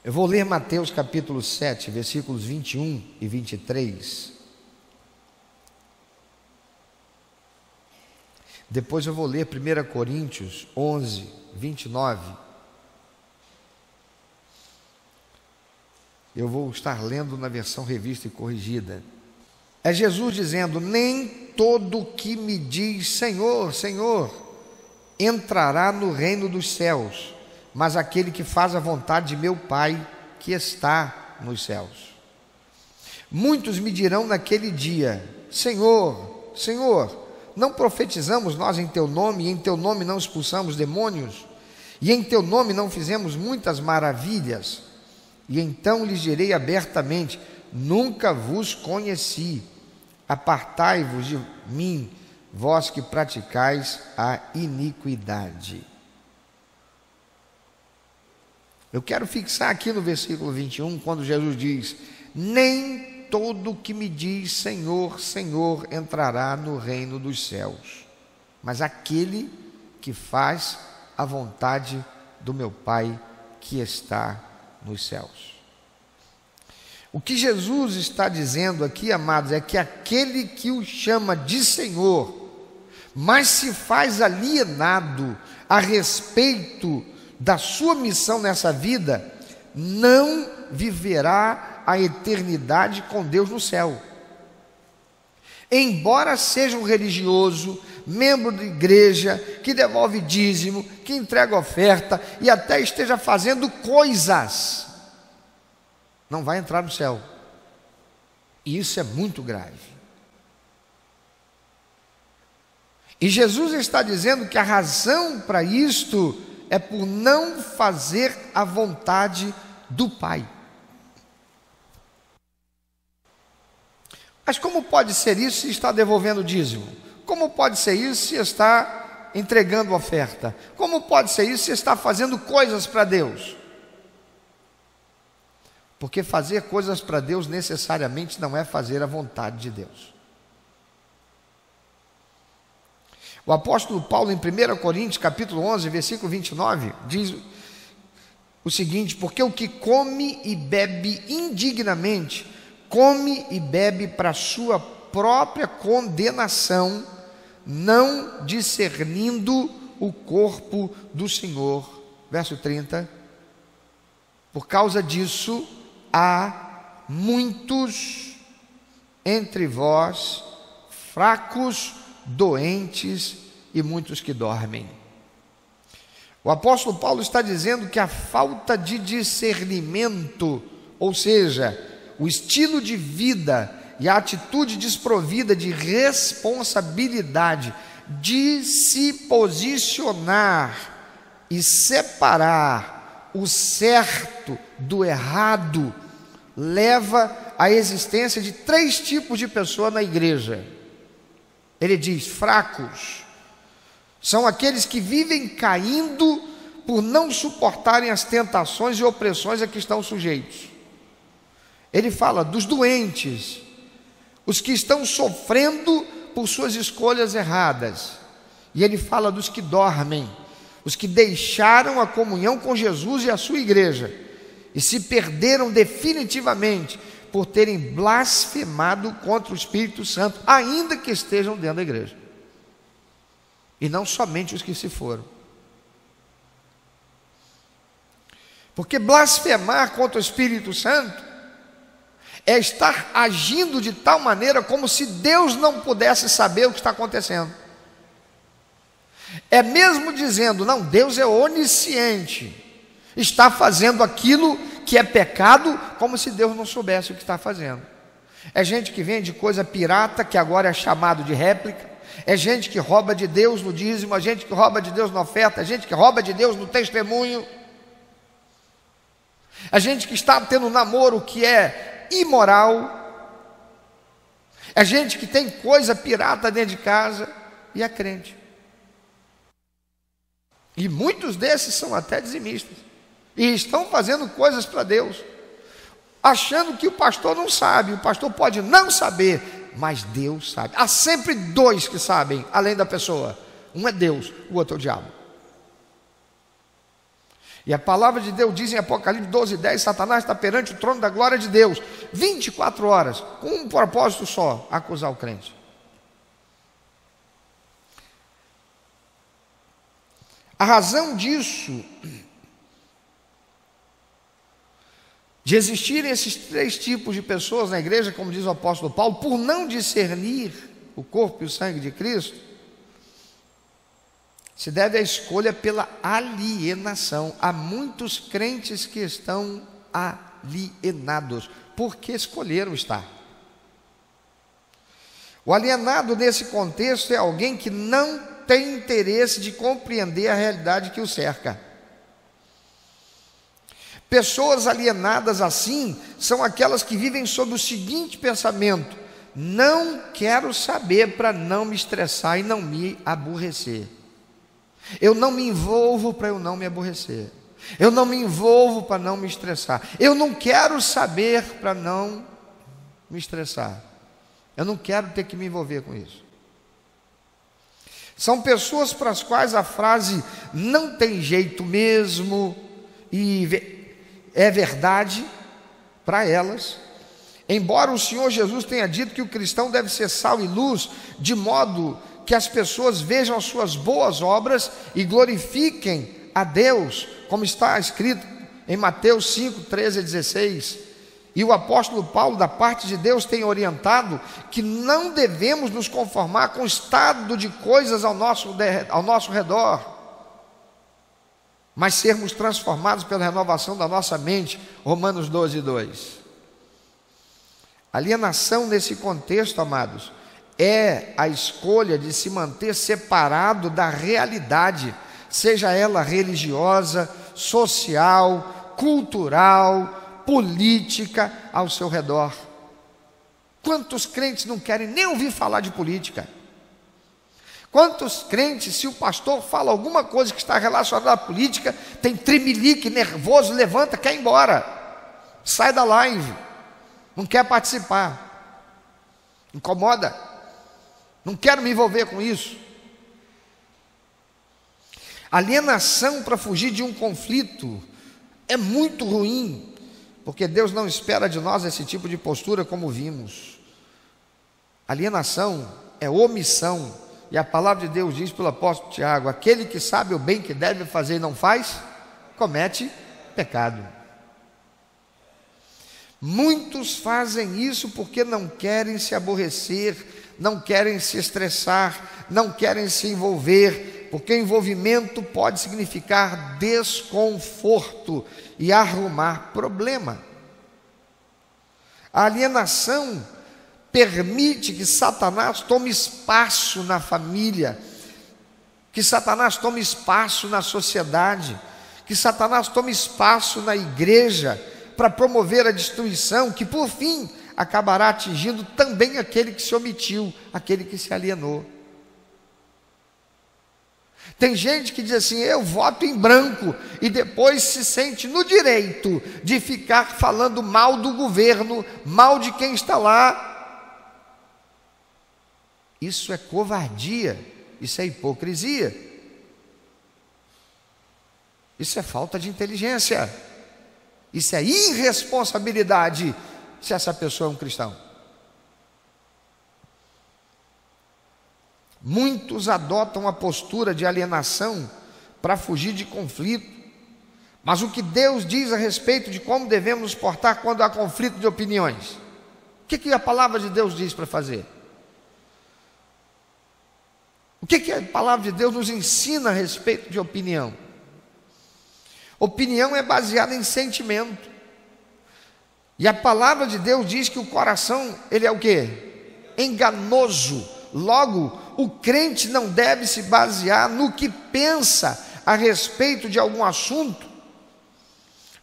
Eu vou ler Mateus capítulo 7, versículos 21 e 23. Depois eu vou ler 1 Coríntios 11, 29. Eu vou estar lendo na versão revista e corrigida. É Jesus dizendo: nem todo que me diz Senhor, Senhor, entrará no reino dos céus, mas aquele que faz a vontade de meu Pai que está nos céus. Muitos me dirão naquele dia: Senhor, Senhor, não profetizamos nós em teu nome, e em teu nome não expulsamos demônios, e em teu nome não fizemos muitas maravilhas? E então lhes direi abertamente: nunca vos conheci, apartai-vos de mim, vós que praticais a iniquidade. Eu quero fixar aqui no versículo 21, quando Jesus diz: nem todo que me diz Senhor, Senhor, entrará no reino dos céus, mas aquele que faz a vontade do meu Pai que está nos céus. O que Jesus está dizendo aqui, amados, é que aquele que o chama de Senhor, mas se faz alienado a respeito da sua missão nessa vida, não viverá a eternidade com Deus no céu. Embora seja um religioso, membro de igreja, que devolve dízimo, que entrega oferta e até esteja fazendo coisas, não vai entrar no céu. E isso é muito grave. E Jesus está dizendo que a razão para isto é por não fazer a vontade do Pai. Mas como pode ser isso se está devolvendo dízimo? Como pode ser isso se está entregando oferta? Como pode ser isso se está fazendo coisas para Deus? Porque fazer coisas para Deus necessariamente não é fazer a vontade de Deus. O apóstolo Paulo, em 1 Coríntios, capítulo 11, versículo 29, diz o seguinte: porque o que come e bebe indignamente, come e bebe para sua própria condenação, não discernindo o corpo do Senhor. Verso 30. Por causa disso, há muitos entre vós fracos, doentes e muitos que dormem. O apóstolo Paulo está dizendo que a falta de discernimento, ou seja, o estilo de vida e a atitude desprovida de responsabilidade, de se posicionar e separar o certo do errado, leva à existência de 3 tipos de pessoas na igreja. Ele diz: fracos são aqueles que vivem caindo por não suportarem as tentações e opressões a que estão sujeitos. Ele fala dos doentes, os que estão sofrendo por suas escolhas erradas. E ele fala dos que dormem, os que deixaram a comunhão com Jesus e a sua igreja e se perderam definitivamente por terem blasfemado contra o Espírito Santo, ainda que estejam dentro da igreja. E não somente os que se foram. Porque blasfemar contra o Espírito Santo é estar agindo de tal maneira como se Deus não pudesse saber o que está acontecendo. É mesmo dizendo: não, Deus é onisciente, está fazendo aquilo que é pecado, como se Deus não soubesse o que está fazendo. É gente que vende coisa pirata, que agora é chamado de réplica. É gente que rouba de Deus no dízimo, é gente que rouba de Deus na oferta, é gente que rouba de Deus no testemunho. É gente que está tendo um namoro que é imoral. É gente que tem coisa pirata dentro de casa e é crente. E muitos desses são até dizimistas e estão fazendo coisas para Deus, achando que o pastor não sabe. O pastor pode não saber, mas Deus sabe. Há sempre 2 que sabem, além da pessoa. Um é Deus, o outro é o diabo. E a palavra de Deus diz em Apocalipse 12:10, Satanás está perante o trono da glória de Deus, 24 horas, com um propósito só: acusar o crente. A razão disso, de existirem esses 3 tipos de pessoas na igreja, como diz o apóstolo Paulo, por não discernir o corpo e o sangue de Cristo, se deve à escolha pela alienação. Há muitos crentes que estão alienados, porque escolheram estar. O alienado nesse contexto é alguém que não tem interesse de compreender a realidade que o cerca. Pessoas alienadas assim são aquelas que vivem sob o seguinte pensamento: não quero saber para não me estressar e não me aborrecer. Eu não me envolvo para eu não me aborrecer. Eu não me envolvo para não me estressar. Eu não quero saber para não me estressar. Eu não quero ter que me envolver com isso. São pessoas para as quais a frase "não tem jeito mesmo" e é verdade para elas. Embora o Senhor Jesus tenha dito que o cristão deve ser sal e luz, de modo que as pessoas vejam as suas boas obras e glorifiquem a Deus, como está escrito em Mateus 5:13-16. E o apóstolo Paulo, da parte de Deus, tem orientado que não devemos nos conformar com o estado de coisas ao nosso redor, mas sermos transformados pela renovação da nossa mente. Romanos 12:2. Alienação nesse contexto, amados, é a escolha de se manter separado da realidade, seja ela religiosa, social, cultural, política ao seu redor. Quantos crentes não querem nem ouvir falar de política? Quantos crentes, se o pastor fala alguma coisa que está relacionada à política, tem tremelique, nervoso, levanta, quer ir embora, sai da live, não quer participar, incomoda, não quero me envolver com isso. Alienação para fugir de um conflito é muito ruim, porque Deus não espera de nós esse tipo de postura, como vimos. Alienação é omissão, e a palavra de Deus diz pelo apóstolo Tiago: aquele que sabe o bem que deve fazer e não faz, comete pecado. Muitos fazem isso porque não querem se aborrecer, não querem se estressar, não querem se envolver, porque envolvimento pode significar desconforto e arrumar problema. A alienação permite que Satanás tome espaço na família, que Satanás tome espaço na sociedade, que Satanás tome espaço na igreja, para promover a destruição, que por fim acabará atingindo também aquele que se omitiu, aquele que se alienou. Tem gente que diz assim: eu voto em branco, e depois se sente no direito de ficar falando mal do governo, mal de quem está lá. Isso é covardia, isso é hipocrisia, isso é falta de inteligência, isso é irresponsabilidade, se essa pessoa é um cristão. Muitos adotam a postura de alienação para fugir de conflito, mas o que Deus diz a respeito de como devemos nos portar quando há conflito de opiniões? O que a palavra de Deus diz para fazer? O que a palavra de Deus nos ensina a respeito de opinião? Opinião é baseada em sentimento, e a palavra de Deus diz que o coração, ele é o quê? Enganoso. Logo, o crente não deve se basear no que pensa a respeito de algum assunto,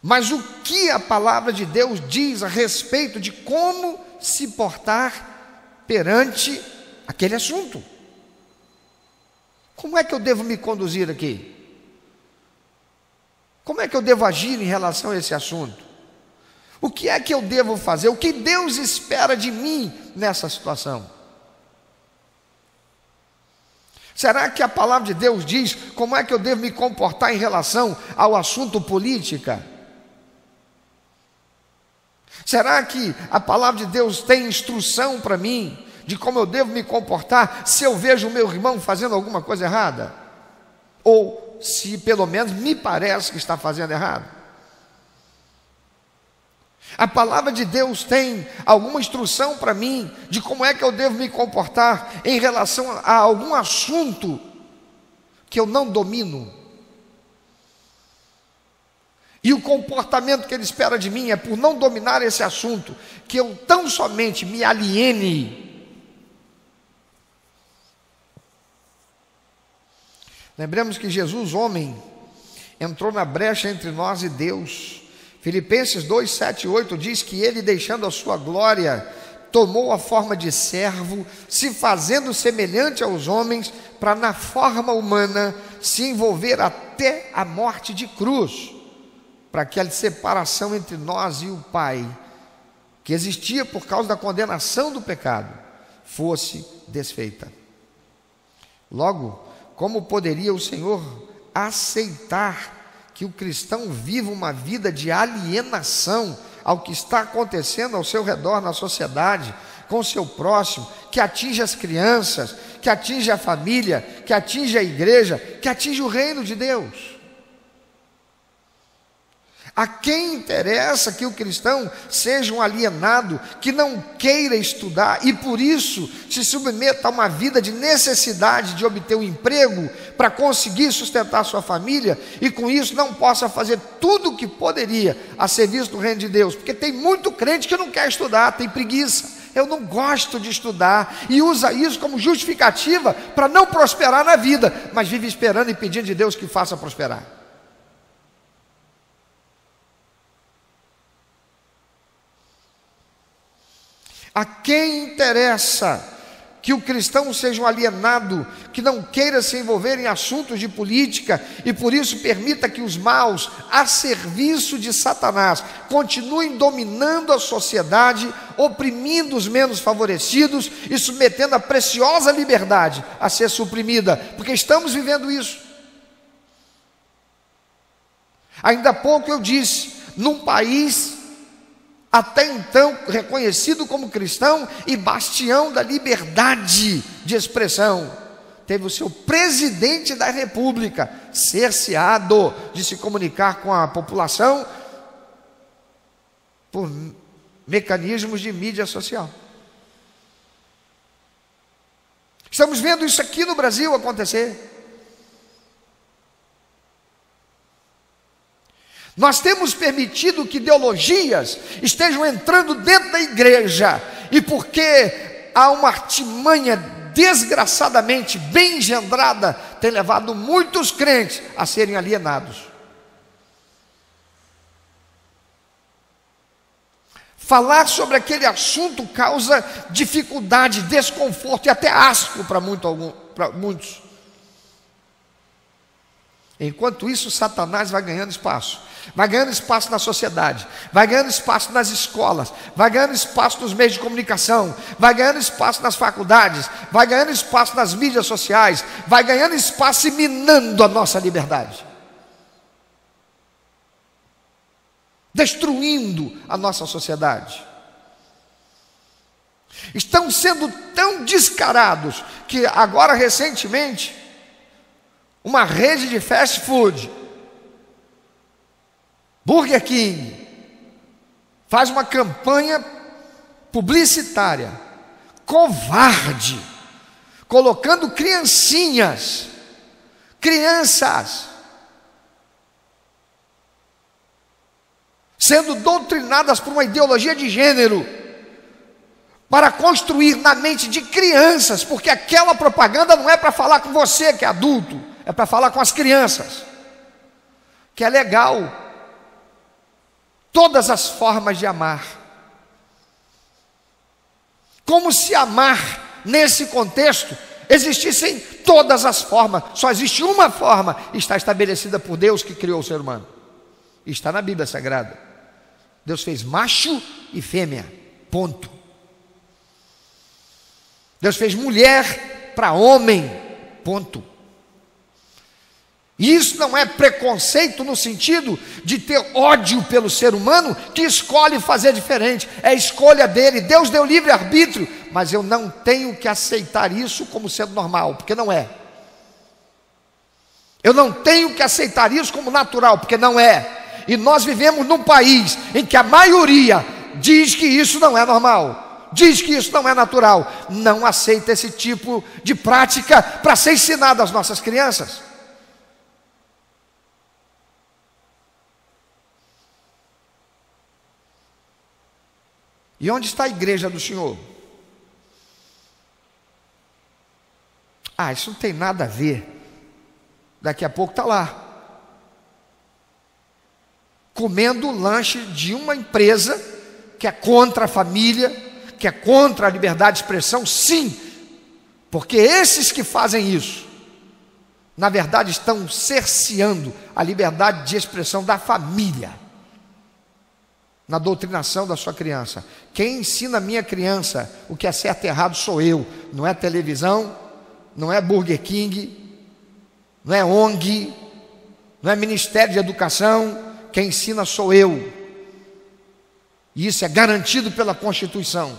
mas o que a palavra de Deus diz a respeito de como se portar perante aquele assunto. Como é que eu devo me conduzir aqui? Como é que eu devo agir em relação a esse assunto? O que é que eu devo fazer? O que Deus espera de mim nessa situação? Será que a palavra de Deus diz como é que eu devo me comportar em relação ao assunto política? Será que a palavra de Deus tem instrução para mim de como eu devo me comportar se eu vejo o meu irmão fazendo alguma coisa errada? Ou se pelo menos me parece que está fazendo errado? A palavra de Deus tem alguma instrução para mim de como é que eu devo me comportar em relação a algum assunto que eu não domino? E o comportamento que Ele espera de mim é, por não dominar esse assunto, que eu tão somente me aliene. Lembremos que Jesus, homem, entrou na brecha entre nós e Deus. Filipenses 2, 7 e 8 diz que Ele, deixando a sua glória, tomou a forma de servo, se fazendo semelhante aos homens, para na forma humana se envolver até a morte de cruz, para que a separação entre nós e o Pai, que existia por causa da condenação do pecado, fosse desfeita. Logo, como poderia o Senhor aceitar que o cristão viva uma vida de alienação ao que está acontecendo ao seu redor na sociedade, com o seu próximo, que atinge as crianças, que atinge a família, que atinge a igreja, que atinge o reino de Deus? A quem interessa que o cristão seja um alienado, que não queira estudar e por isso se submeta a uma vida de necessidade de obter um emprego para conseguir sustentar sua família e com isso não possa fazer tudo o que poderia a serviço do reino de Deus? Porque tem muito crente que não quer estudar, tem preguiça. Eu não gosto de estudar, e usa isso como justificativa para não prosperar na vida, mas vive esperando e pedindo de Deus que faça prosperar. A quem interessa que o cristão seja um alienado, que não queira se envolver em assuntos de política e por isso permita que os maus, a serviço de Satanás, continuem dominando a sociedade, oprimindo os menos favorecidos e submetendo a preciosa liberdade a ser suprimida, porque estamos vivendo isso. Ainda há pouco eu disse, num país até então reconhecido como cristão e bastião da liberdade de expressão, teve o seu presidente da república cerceado de se comunicar com a população por mecanismos de mídia social. Estamos vendo isso aqui no Brasil acontecer. Nós temos permitido que ideologias estejam entrando dentro da igreja, e porque há uma artimanha desgraçadamente bem engendrada, tem levado muitos crentes a serem alienados. Falar sobre aquele assunto causa dificuldade, desconforto e até asco para muitos. Enquanto isso, Satanás vai ganhando espaço. Vai ganhando espaço na sociedade, vai ganhando espaço nas escolas, vai ganhando espaço nos meios de comunicação, vai ganhando espaço nas faculdades, vai ganhando espaço nas mídias sociais, vai ganhando espaço e minando a nossa liberdade, destruindo a nossa sociedade. Estão sendo tão descarados que agora recentemente uma rede de fast food, Burger King, faz uma campanha publicitária covarde, colocando crianças, sendo doutrinadas por uma ideologia de gênero, para construir na mente de crianças, porque aquela propaganda não é para falar com você que é adulto, é para falar com as crianças, que é legal todas as formas de amar, como se amar nesse contexto existissem todas as formas. Só existe uma forma, está estabelecida por Deus que criou o ser humano, está na Bíblia Sagrada. Deus fez macho e fêmea, ponto. Deus fez mulher para homem, ponto. E isso não é preconceito no sentido de ter ódio pelo ser humano que escolhe fazer diferente. É escolha dele. Deus deu livre-arbítrio, mas eu não tenho que aceitar isso como sendo normal, porque não é. Eu não tenho que aceitar isso como natural, porque não é. E nós vivemos num país em que a maioria diz que isso não é normal, diz que isso não é natural. Não aceita esse tipo de prática para ser ensinado às nossas crianças. E onde está a igreja do Senhor? Isso não tem nada a ver. Daqui a pouco está lá, comendo o lanche de uma empresa que é contra a família, que é contra a liberdade de expressão. Sim, porque esses que fazem isso, na verdade estão cerceando a liberdade de expressão da família, na doutrinação da sua criança. Quem ensina a minha criança o que é certo e errado sou eu, não é televisão, não é Burger King, não é ONG, não é Ministério de Educação. Quem ensina sou eu, e isso é garantido pela Constituição.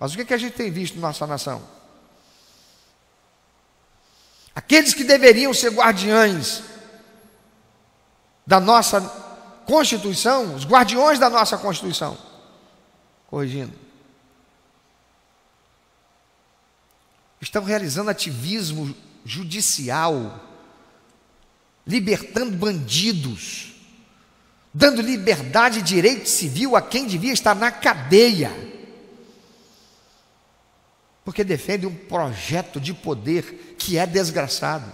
Mas o que a gente tem visto na nossa nação? Aqueles que deveriam ser guardiães da nossa Constituição, os guardiões da nossa Constituição, corrigindo, estão realizando ativismo judicial, libertando bandidos, dando liberdade e direito civil a quem devia estar na cadeia, porque defende um projeto de poder que é desgraçado,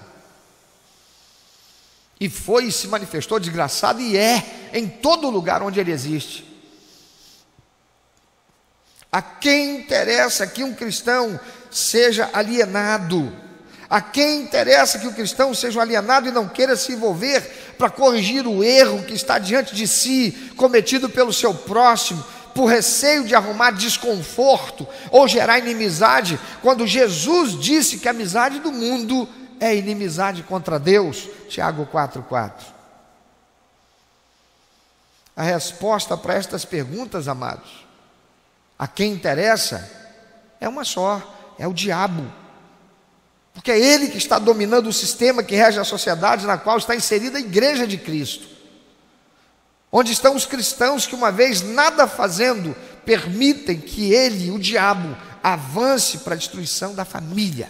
e foi e se manifestou desgraçado, e é em todo lugar onde ele existe. A quem interessa que um cristão seja alienado? A quem interessa que o cristão seja um alienado e não queira se envolver para corrigir o erro que está diante de si, cometido pelo seu próximo, por receio de arrumar desconforto ou gerar inimizade, quando Jesus disse que a amizade do mundo é inimizade contra Deus? Tiago 4,4. A resposta para estas perguntas, amados, a quem interessa, é uma só: é o diabo. Porque é ele que está dominando o sistema que rege a sociedade na qual está inserida a igreja de Cristo, onde estão os cristãos que, uma vez nada fazendo, permitem que ele, o diabo, avance para a destruição da família.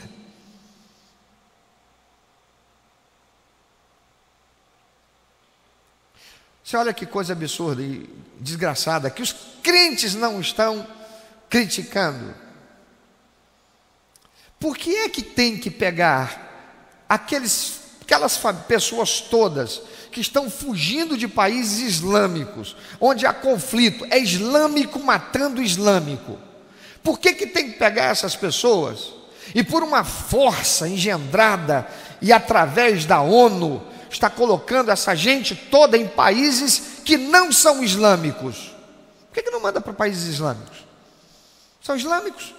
Você olha que coisa absurda e desgraçada, que os crentes não estão criticando. Por que é que tem que pegar aquelas pessoas todas que estão fugindo de países islâmicos, onde há conflito, é islâmico matando islâmico? Por que tem que pegar essas pessoas e, por uma força engendrada e através da ONU, está colocando essa gente toda em países que não são islâmicos? Por que não manda para países islâmicos? São islâmicos.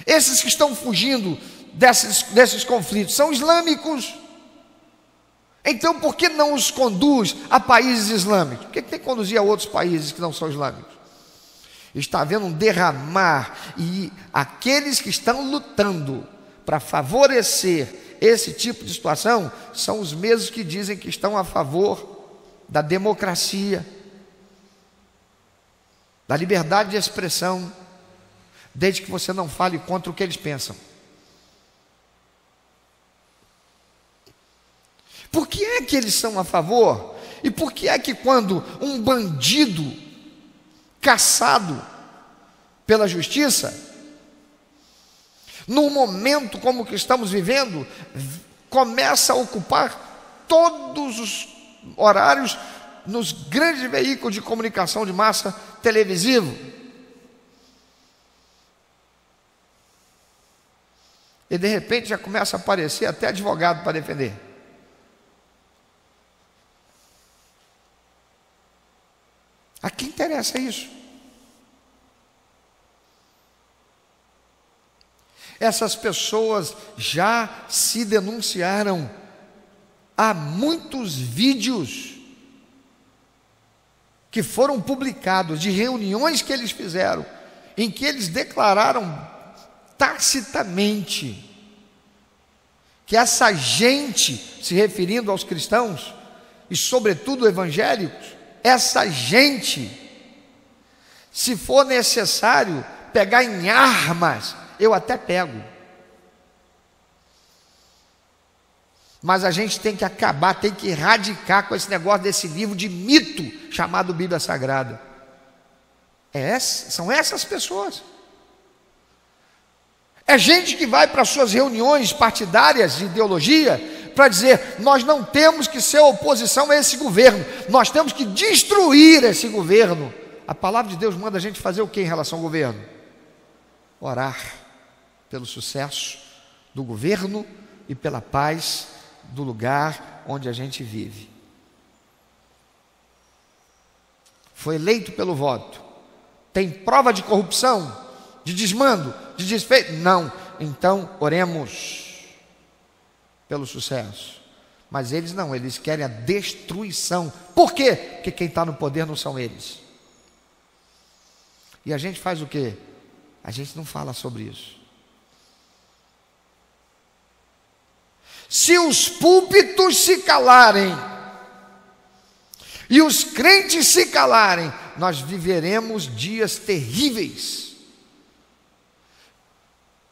Esses que estão fugindo desses conflitos são islâmicos. Então por que não os conduz a países islâmicos? Por que tem que conduzir a outros países que não são islâmicos? Está havendo um derramar, e aqueles que estão lutando para favorecer esse tipo de situação são os mesmos que dizem que estão a favor da democracia, da liberdade de expressão, desde que você não fale contra o que eles pensam. Por que é que eles são a favor? E por que é que quando um bandido caçado pela justiça, num momento como o que estamos vivendo, começa a ocupar todos os horários nos grandes veículos de comunicação de massa televisivo, e de repente já começa a aparecer até advogado para defender? A quem interessa isso? Essas pessoas já se denunciaram. Há muitos vídeos que foram publicados de reuniões que eles fizeram, em que eles declararam tacitamente que essa gente, se referindo aos cristãos e sobretudo evangélicos, essa gente, se for necessário pegar em armas, eu até pego. Mas a gente tem que acabar, tem que erradicar com esse negócio desse livro de mito chamado Bíblia Sagrada. São essas pessoas. É gente que vai para suas reuniões partidárias de ideologia para dizer: nós não temos que ser oposição a esse governo, nós temos que destruir esse governo. A palavra de Deus manda a gente fazer o que em relação ao governo? Orar pelo sucesso do governo e pela paz do lugar onde a gente vive. Foi eleito pelo voto. Tem prova de corrupção, de desmando, de desfeito? Não. Então oremos pelo sucesso. Mas eles não, eles querem a destruição. Por quê? Porque quem está no poder não são eles. E a gente faz o quê? A gente não fala sobre isso. Se os púlpitos se calarem e os crentes se calarem, nós viveremos dias terríveis,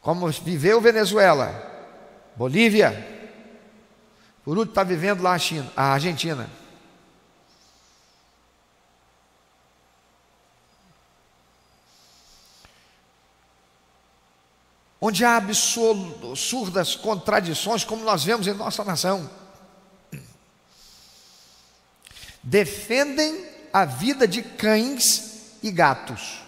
como viveu Venezuela, Bolívia, por último está vivendo lá a Argentina. Onde há absurdas contradições, como nós vemos em nossa nação. Defendem a vida de cães e gatos.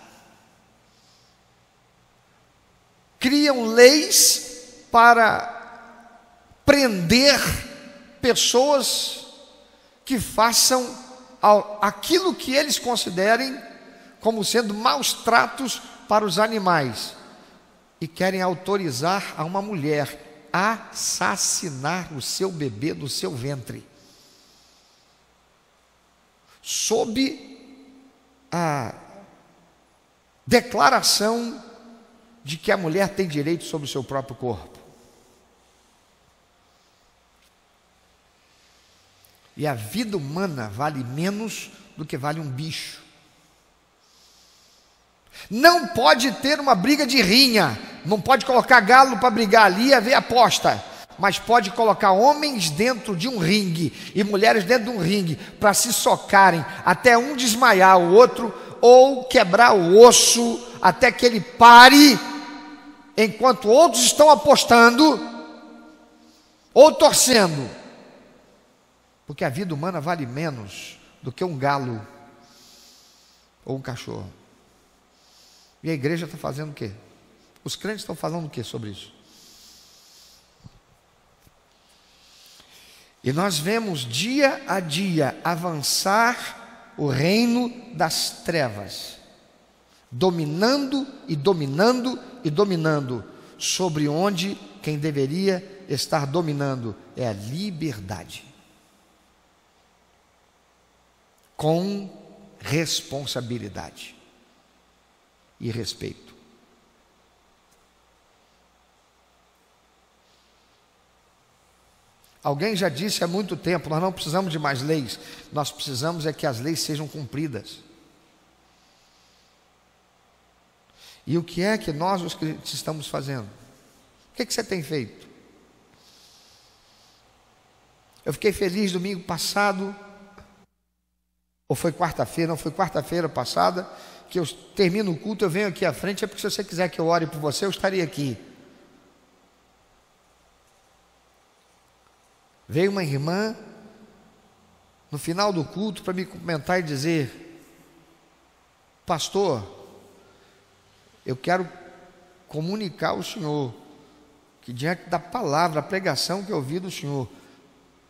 Criam leis para prender pessoas que façam aquilo que eles considerem como sendo maus tratos para os animais. E querem autorizar a uma mulher a assassinar o seu bebê do seu ventre, sob a declaração de que a mulher tem direito sobre o seu próprio corpo. E a vida humana vale menos do que vale um bicho. Não pode ter uma briga de rinha, não pode colocar galo para brigar ali e haver aposta, mas pode colocar homens dentro de um ringue e mulheres dentro de um ringue para se socarem até um desmaiar o outro ou quebrar o osso até que ele pare, enquanto outros estão apostando ou torcendo, porque a vida humana vale menos do que um galo ou um cachorro. E a igreja está fazendo o quê? Os crentes estão falando o quê sobre isso? E nós vemos dia a dia avançar o reino das trevas, dominando e dominando e dominando, sobre onde quem deveria estar dominando é a liberdade, com responsabilidade e respeito. Alguém já disse há muito tempo: nós não precisamos de mais leis, nós precisamos é que as leis sejam cumpridas. E o que é que nós, os crentes, estamos fazendo? O que é que você tem feito? Eu fiquei feliz domingo passado, ou foi quarta-feira, não foi quarta-feira passada, que eu termino o culto, eu venho aqui à frente, é porque se você quiser que eu ore por você, eu estaria aqui. Veio uma irmã no final do culto para me cumprimentar e dizer: pastor, eu quero comunicar ao senhor que diante da palavra, a pregação que eu ouvi do senhor,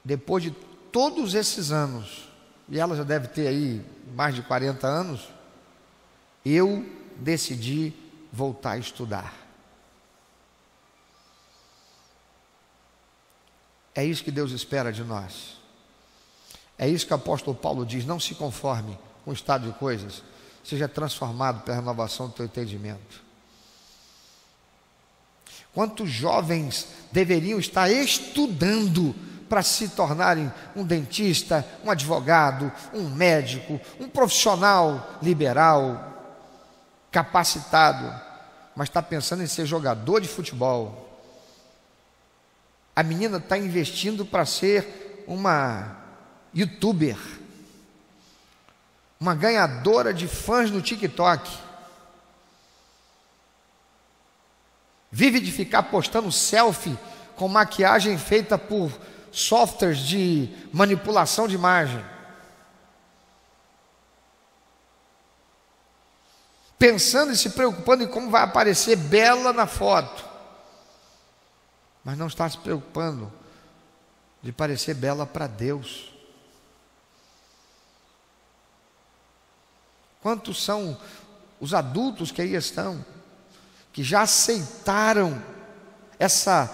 depois de todos esses anos, e ela já deve ter aí mais de 40 anos, eu decidi voltar a estudar. É isso que Deus espera de nós. É isso que o apóstolo Paulo diz: não se conforme com o estado de coisas, seja transformado pela renovação do teu entendimento. Quantos jovens deveriam estar estudando para se tornarem um dentista, um advogado, um médico, um profissional liberal, capacitado, mas está pensando em ser jogador de futebol. A menina está investindo para ser uma youtuber, uma ganhadora de fãs no TikTok. Vive de ficar postando selfie com maquiagem feita por softwares de manipulação de imagem. Pensando e se preocupando em como vai aparecer bela na foto, mas não está se preocupando de parecer bela para Deus. Quantos são os adultos que aí estão, que já aceitaram essa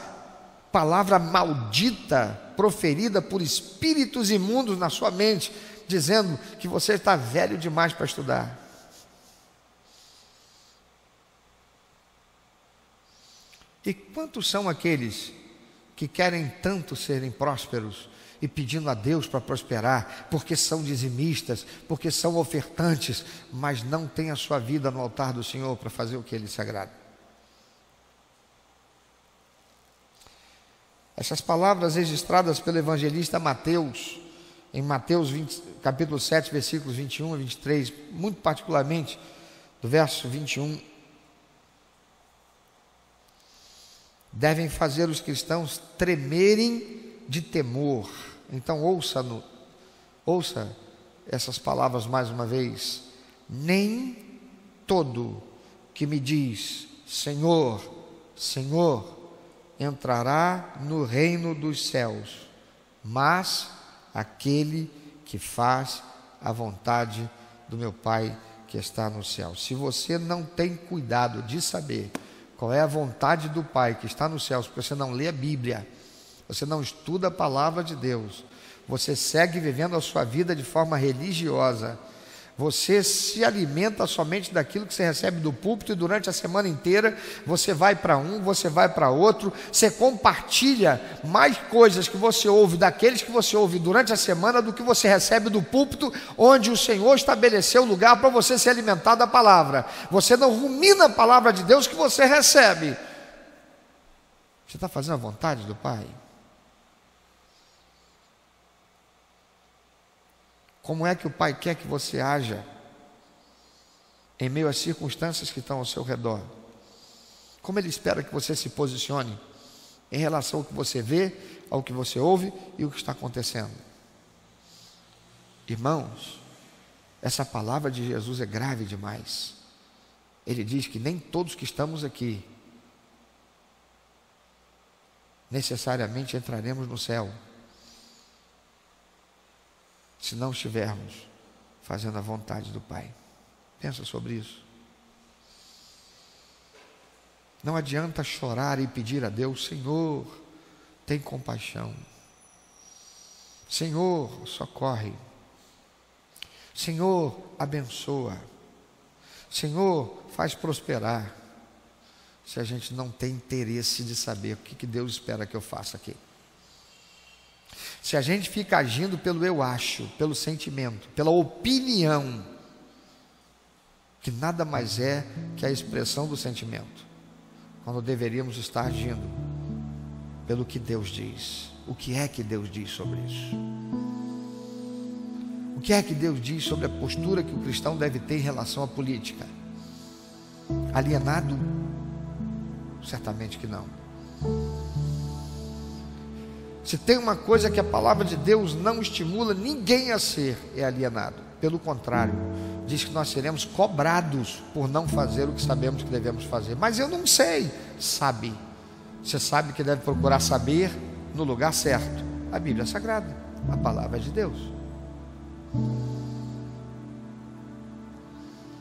palavra maldita proferida por espíritos imundos na sua mente, dizendo que você está velho demais para estudar? E quantos são aqueles que querem tanto serem prósperos e pedindo a Deus para prosperar, porque são dizimistas, porque são ofertantes, mas não têm a sua vida no altar do Senhor para fazer o que Ele se agrada? Essas palavras registradas pelo evangelista Mateus, em Mateus 20, capítulo 7, versículos 21 a 23, muito particularmente do verso 21, devem fazer os cristãos tremerem de temor. Então ouça essas palavras mais uma vez: nem todo que me diz Senhor, Senhor, entrará no reino dos céus, mas aquele que faz a vontade do meu Pai que está no céu. Se você não tem cuidado de saber qual é a vontade do Pai que está nos céus, porque você não lê a Bíblia, você não estuda a palavra de Deus, você segue vivendo a sua vida de forma religiosa, você se alimenta somente daquilo que você recebe do púlpito, e durante a semana inteira você vai para um, você vai para outro, você compartilha mais coisas que você ouve daqueles que você ouve durante a semana do que você recebe do púlpito, onde o Senhor estabeleceu o lugar para você se alimentar da palavra. Você não rumina a palavra de Deus que você recebe. Você está fazendo a vontade do Pai? Como é que o Pai quer que você haja em meio às circunstâncias que estão ao seu redor? Como Ele espera que você se posicione em relação ao que você vê, ao que você ouve e o que está acontecendo? Irmãos, essa palavra de Jesus é grave demais. Ele diz que nem todos que estamos aqui necessariamente entraremos no céu, se não estivermos fazendo a vontade do Pai. Pensa sobre isso. Não adianta chorar e pedir a Deus: Senhor, tem compaixão, Senhor, socorre, Senhor, abençoa, Senhor, faz prosperar, se a gente não tem interesse de saber o que Deus espera que eu faça aqui. Se a gente fica agindo pelo eu acho, pelo sentimento, pela opinião, que nada mais é que a expressão do sentimento, quando deveríamos estar agindo pelo que Deus diz. O que é que Deus diz sobre isso? O que é que Deus diz sobre a postura que o cristão deve ter em relação à política? Alienado? Certamente que não. Se tem uma coisa que a palavra de Deus não estimula ninguém a ser, é alienado. Pelo contrário, diz que nós seremos cobrados por não fazer o que sabemos que devemos fazer. Mas eu não sei. Sabe. Você sabe que deve procurar saber no lugar certo. A Bíblia é sagrada, a palavra é de Deus.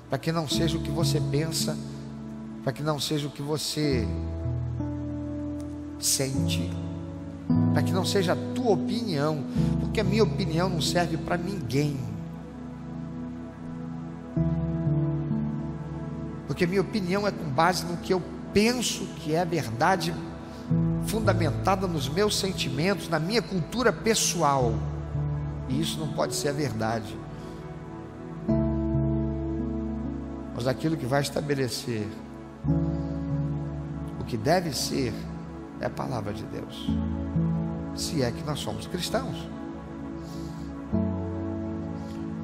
Para que não seja o que você pensa, para que não seja o que você sente, para que não seja a tua opinião, porque a minha opinião não serve para ninguém, porque a minha opinião é com base no que eu penso que é a verdade, fundamentada nos meus sentimentos, na minha cultura pessoal, e isso não pode ser a verdade. Mas aquilo que vai estabelecer o que deve ser é a palavra de Deus, se é que nós somos cristãos,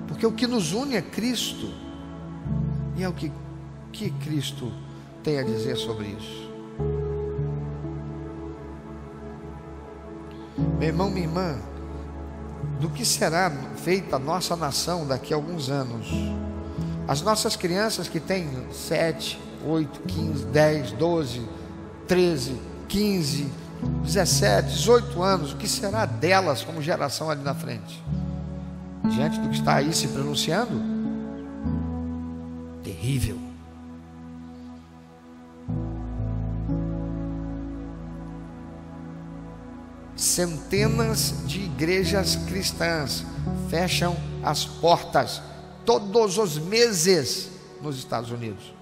porque o que nos une é Cristo, e é o que Cristo tem a dizer sobre isso. Meu irmão, minha irmã, do que será feita a nossa nação daqui a alguns anos? As nossas crianças que têm 7, 8, 15, 10, 12, 13, 15, 17, 18 anos, o que será delas como geração ali na frente? Diante do que está aí se pronunciando? Terrível. Centenas de igrejas cristãs fecham as portas todos os meses nos Estados Unidos.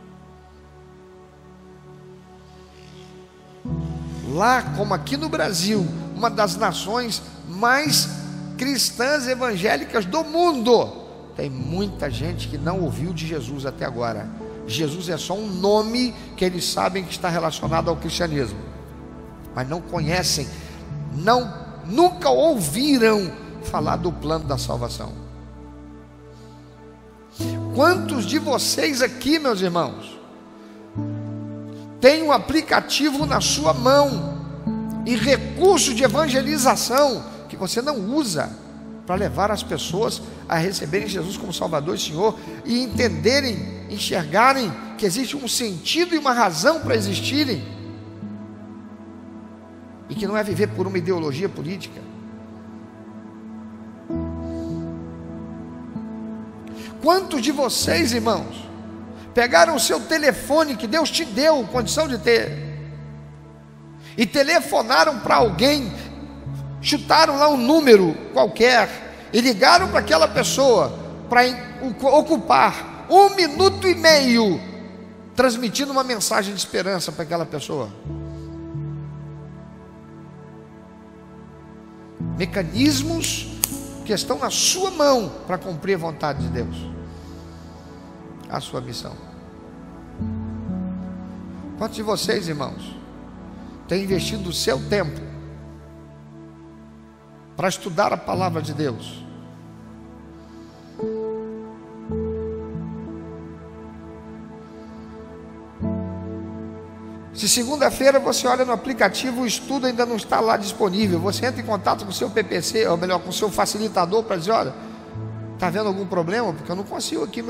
Lá, como aqui no Brasil, uma das nações mais cristãs evangélicas do mundo, tem muita gente que não ouviu de Jesus até agora. Jesus é só um nome que eles sabem que está relacionado ao cristianismo, mas não conhecem, nunca ouviram falar do plano da salvação. Quantos de vocês aqui, meus irmãos, tem um aplicativo na sua mão e recurso de evangelização que você não usa para levar as pessoas a receberem Jesus como Salvador e Senhor, e entenderem, enxergarem que existe um sentido e uma razão para existirem, e que não é viver por uma ideologia política? Quantos de vocês, irmãos, pegaram o seu telefone que Deus te deu condição de ter e telefonaram para alguém, chutaram lá um número qualquer e ligaram para aquela pessoa para ocupar 1 minuto e meio transmitindo uma mensagem de esperança para aquela pessoa? Mecanismos que estão na sua mão para cumprir a vontade de Deus, a sua missão. Quantos de vocês, irmãos, têm investido o seu tempo para estudar a palavra de Deus? Se segunda-feira você olha no aplicativo, o estudo ainda não está lá disponível, você entra em contato com o seu PPC, ou melhor, com o seu facilitador, para dizer: olha, está havendo algum problema? Porque eu não consigo aqui,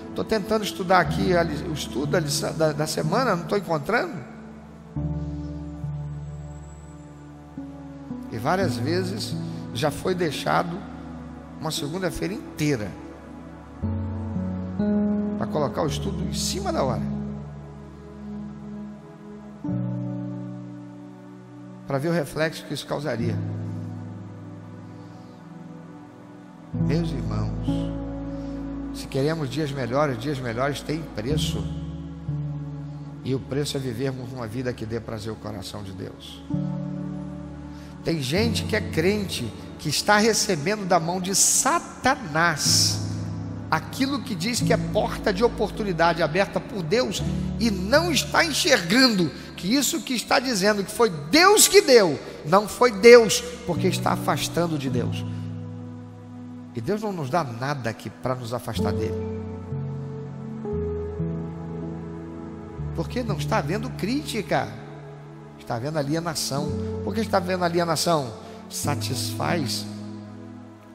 estou tentando estudar aqui o estudo da semana, não estou encontrando. E várias vezes já foi deixado uma segunda-feira inteira para colocar o estudo em cima da hora, para ver o reflexo que isso causaria. Meus irmãos, se queremos dias melhores têm preço, e o preço é vivermos uma vida que dê prazer ao coração de Deus. Tem gente que é crente, que está recebendo da mão de Satanás aquilo que diz que é porta de oportunidade aberta por Deus, e não está enxergando que isso que está dizendo que foi Deus que deu, não foi Deus, porque está afastando de Deus. E Deus não nos dá nada aqui para nos afastar dele, porque não está havendo crítica, está havendo alienação. Por que está havendo alienação? Satisfaz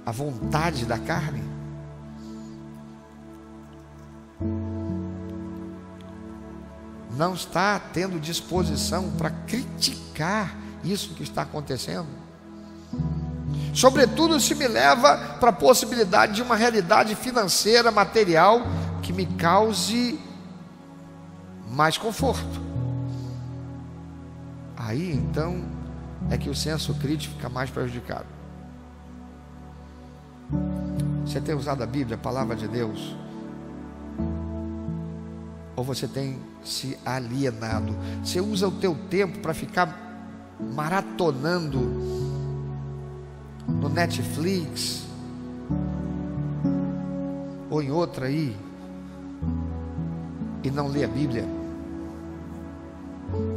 a vontade da carne. Não está tendo disposição para criticar isso que está acontecendo. Sobretudo se me leva para a possibilidade de uma realidade financeira, material, que me cause mais conforto. Aí então é que o senso crítico fica mais prejudicado. Você tem usado a Bíblia, a palavra de Deus, ou você tem se alienado? Você usa o teu tempo para ficar maratonando no Netflix ou em outra aí e não lê a Bíblia,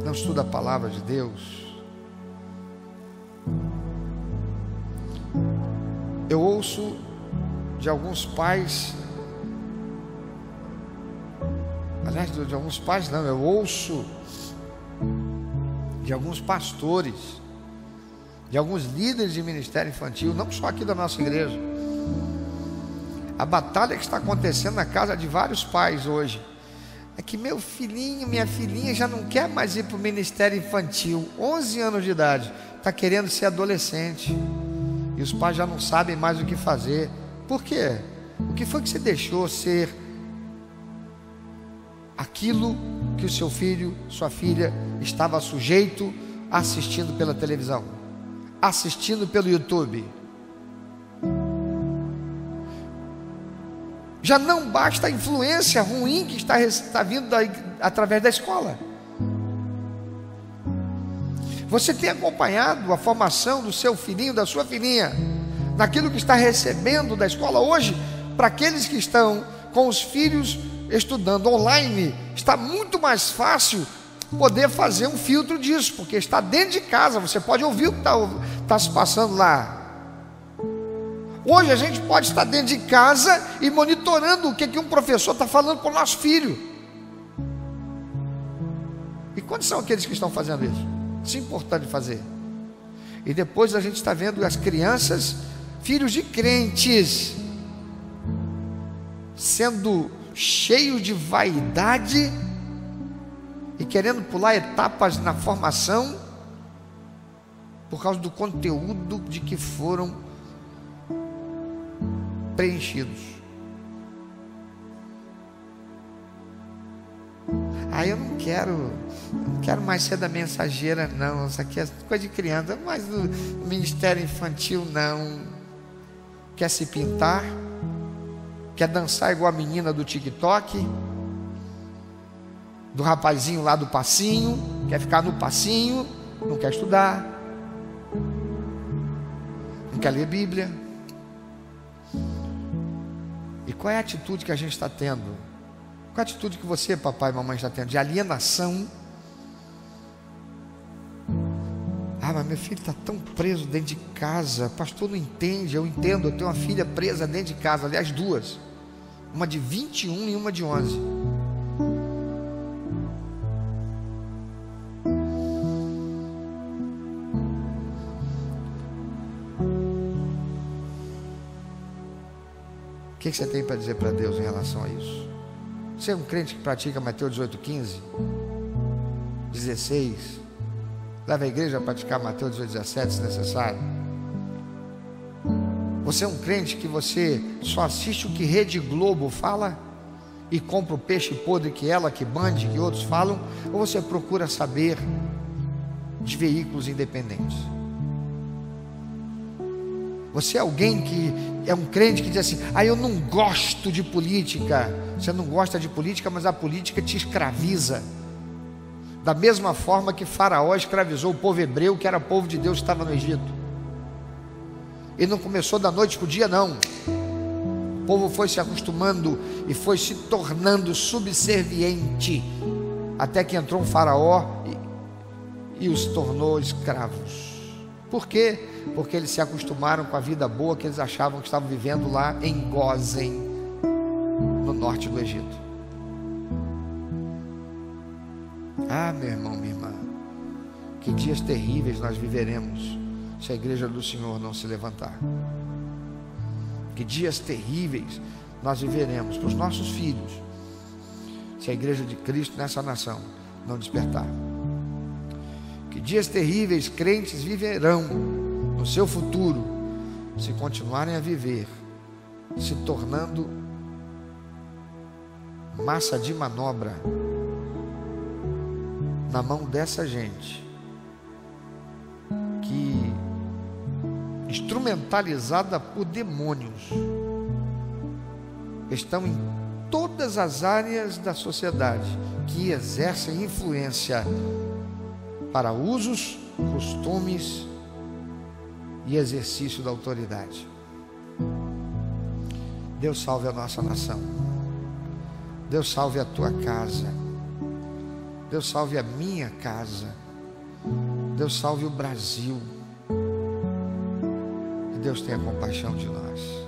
não estuda a palavra de Deus? Eu ouço de alguns pais, aliás, de alguns pais não, eu ouço de alguns pastores, de alguns líderes de ministério infantil, não só aqui da nossa igreja, a batalha que está acontecendo na casa de vários pais hoje, é que meu filhinho, minha filhinha já não quer mais ir para o ministério infantil, 11 anos de idade, está querendo ser adolescente, e os pais já não sabem mais o que fazer. Por quê? O que foi que você deixou ser aquilo que o seu filho, sua filha estava sujeito assistindo pela televisão, assistindo pelo YouTube? Já não basta a influência ruim que está vindo através da escola. Você tem acompanhado a formação do seu filhinho, da sua filhinha, naquilo que está recebendo da escola hoje? Para aqueles que estão com os filhos estudando online, está muito mais fácil poder fazer um filtro disso, porque está dentro de casa, você pode ouvir o que está se passando lá. Hoje a gente pode estar dentro de casa e monitorando o que um professor está falando para o nosso filho. E quantos são aqueles que estão fazendo isso? Isso é importante fazer. E depois a gente está vendo as crianças, filhos de crentes, sendo cheios de vaidade e querendo pular etapas na formação por causa do conteúdo de que foram preenchidos. Eu não quero mais ser da Mensageira, não. Isso aqui é coisa de criança. Mas no ministério infantil, não. Quer se pintar? Quer dançar igual a menina do TikTok? Do rapazinho lá do passinho? Quer ficar no passinho? Não quer estudar? Não quer ler Bíblia? E qual é a atitude que a gente está tendo? Qual a atitude que você, papai e mamãe, está tendo? De alienação. Mas meu filho está tão preso dentro de casa. Pastor, não entende. Eu entendo, eu tenho uma filha presa dentro de casa. Aliás, duas. Uma de 21 e uma de 11. O que você tem para dizer para Deus em relação a isso? Você é um crente que pratica Mateus 18:15, 16, leva a igreja a praticar Mateus 18:17 se necessário. Você é um crente que você só assiste o que Rede Globo fala e compra o peixe podre que ela, que Band, que outros falam? Ou você procura saber de veículos independentes? Você é alguém que é um crente que diz assim: eu não gosto de política. Você não gosta de política, mas a política te escraviza. Da mesma forma que Faraó escravizou o povo hebreu, que era o povo de Deus que estava no Egito. E não começou da noite para o dia, não. O povo foi se acostumando e foi se tornando subserviente, até que entrou um Faraó e os tornou escravos. Por quê? Porque eles se acostumaram com a vida boa que eles achavam que estavam vivendo lá em Gósen, no norte do Egito. Meu irmão, minha irmã, que dias terríveis nós viveremos se a igreja do Senhor não se levantar. Que dias terríveis nós viveremos para os nossos filhos se a igreja de Cristo nessa nação não despertar. Que dias terríveis crentes viverão no seu futuro se continuarem a viver, se tornando massa de manobra na mão dessa gente instrumentalizada por demônios. Estão em todas as áreas da sociedade que exercem influência para usos, costumes e exercício da autoridade. Deus salve a nossa nação. Deus salve a tua casa. Deus salve a minha casa. Deus salve o Brasil. Que Deus tenha compaixão de nós.